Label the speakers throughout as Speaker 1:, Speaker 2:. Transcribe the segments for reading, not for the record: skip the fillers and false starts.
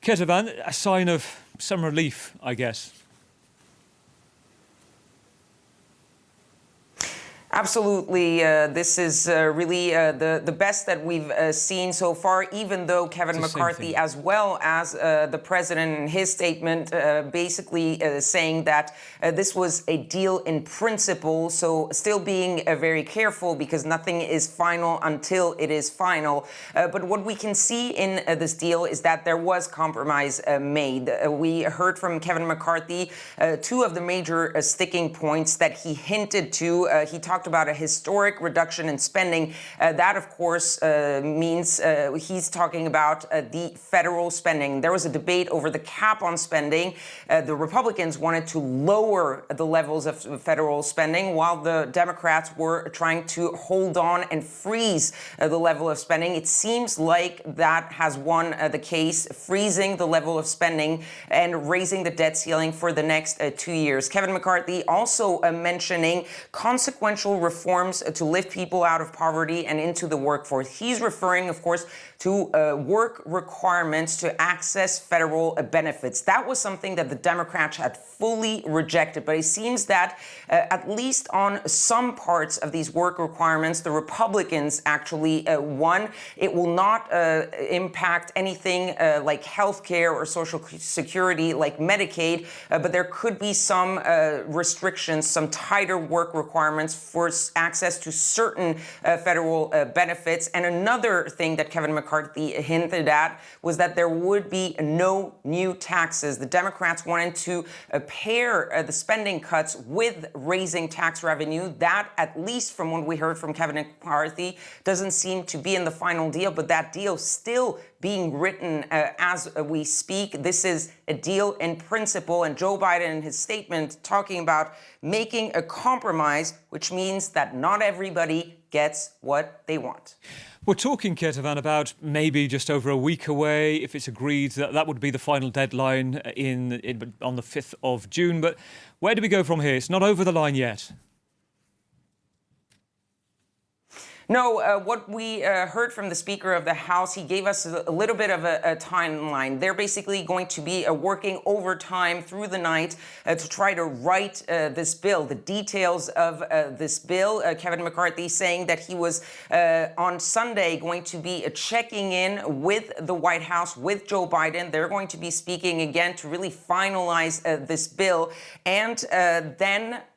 Speaker 1: Kethevane, a sign of some relief, I guess.
Speaker 2: Absolutely. This is really the best that we've seen so far, even though Kevin McCarthy, as well as the president in his statement, basically saying that this was a deal in principle. So still being very careful because nothing is final until it is final. But what we can see in this deal is that there was compromise made. We heard from Kevin McCarthy two of the major sticking points that he hinted to. He talked about a historic reduction in spending. That, of course, means he's talking about the federal spending. There was a debate over the cap on spending. The Republicans wanted to lower the levels of federal spending, while the Democrats were trying to hold on and freeze the level of spending. It seems like that has won the case, freezing the level of spending and raising the debt ceiling for the next 2 years. Kevin McCarthy also mentioning consequential reforms to lift people out of poverty and into the workforce. He's referring, of course, to work requirements to access federal benefits. That was something that the Democrats had fully rejected, but it seems that at least on some parts of these work requirements, the Republicans actually won. It will not impact anything like healthcare or Social Security, like Medicaid, but there could be some restrictions, some tighter work requirements for access to certain federal benefits. And another thing that Kevin McCarthy hinted at was that there would be no new taxes. The Democrats wanted to pair the spending cuts with raising tax revenue. That, at least from what we heard from Kevin McCarthy, doesn't seem to be in the final deal, but that deal still being written as we speak. This is a deal in principle, and Joe Biden in his statement talking about making a compromise, which means that not everybody gets what they want.
Speaker 1: We're talking, Kethevane, about maybe just over a week away, if it's agreed that that would be the final deadline on the 5th of June. But where do we go from here? It's not over the line yet.
Speaker 2: No, what we heard from the Speaker of the House, he gave us a little bit of a timeline. They're basically going to be working overtime through the night to try to write this bill, the details of this bill. Kevin McCarthy saying that he was on Sunday going to be checking in with the White House, with Joe Biden. They're going to be speaking again to really finalize this bill. And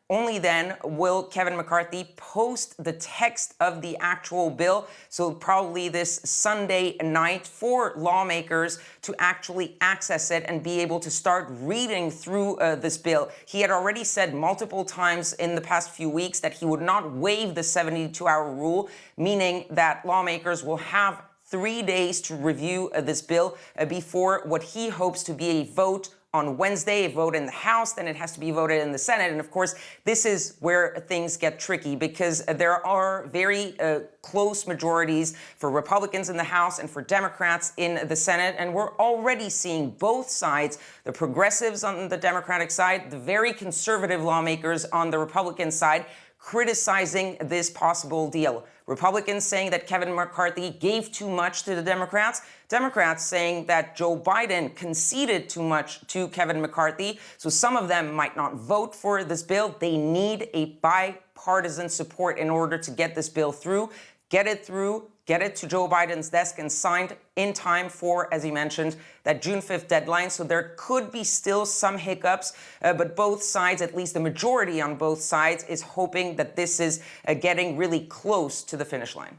Speaker 2: only then will Kevin McCarthy post the text of the actual bill. So probably this Sunday night for lawmakers to actually access it and be able to start reading through this bill. He had already said multiple times in the past few weeks that he would not waive the 72-hour rule, meaning that lawmakers will have 3 days to review this bill before what he hopes to be a vote on Wednesday, a vote in the House, then it has to be voted in the Senate. And of course, this is where things get tricky because there are very close majorities for Republicans in the House and for Democrats in the Senate. And we're already seeing both sides, the progressives on the Democratic side, the very conservative lawmakers on the Republican side, criticizing this possible deal. Republicans saying that Kevin McCarthy gave too much to the Democrats. Democrats saying that Joe Biden conceded too much to Kevin McCarthy. So some of them might not vote for this bill. They need a bipartisan support in order to get this bill through, get it to Joe Biden's desk and signed in time for, as he mentioned, that June 5th deadline. So there could be still some hiccups, but both sides, at least the majority on both sides, is hoping that this is getting really close to the finish line.